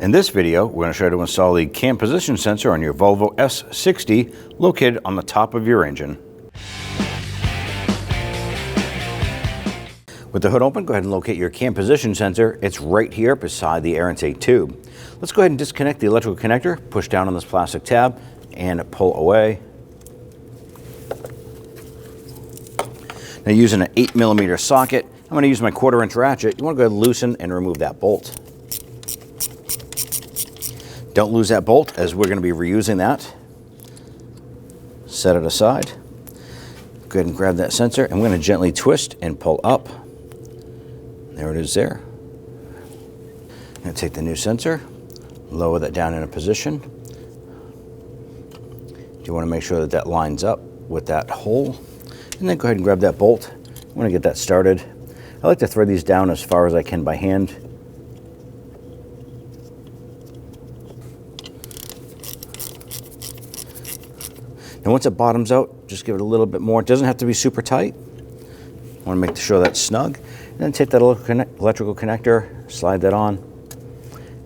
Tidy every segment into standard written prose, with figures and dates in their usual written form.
In this video, we're going to show you how to install the cam position sensor on your Volvo S60 located on the top of your engine. With the hood open, go ahead and locate your cam position sensor. It's right here beside the air intake tube. Let's go ahead and disconnect the electrical connector, push down on this plastic tab, and pull away. Now using an 8mm socket, I'm going to use my 1/4" ratchet. You want to go ahead and loosen and remove that bolt. Don't lose that bolt as we're going to be reusing that. Set it aside. Go ahead and grab that sensor and we're going to gently twist and pull up. There it is there. I'm going to take the new sensor, lower that down in a position. You want to make sure that that lines up with that hole. And then go ahead and grab that bolt. I want to get that started. I like to thread these down as far as I can by hand. And once it bottoms out, just give it a little bit more. It doesn't have to be super tight. I want to make sure that's snug. And then take that electrical connector, slide that on,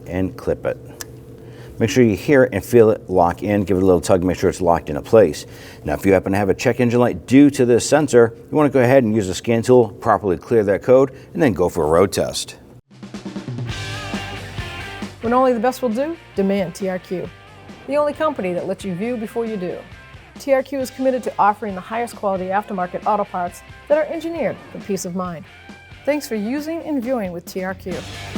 and clip it. Make sure you hear it and feel it lock in. Give it a little tug, make sure it's locked into place. Now, if you happen to have a check engine light due to this sensor, you want to go ahead and use a scan tool, properly clear that code, and then go for a road test. When only the best will do, demand TRQ. The only company that lets you view before you do. TRQ is committed to offering the highest quality aftermarket auto parts that are engineered for peace of mind. Thanks for using and viewing with TRQ.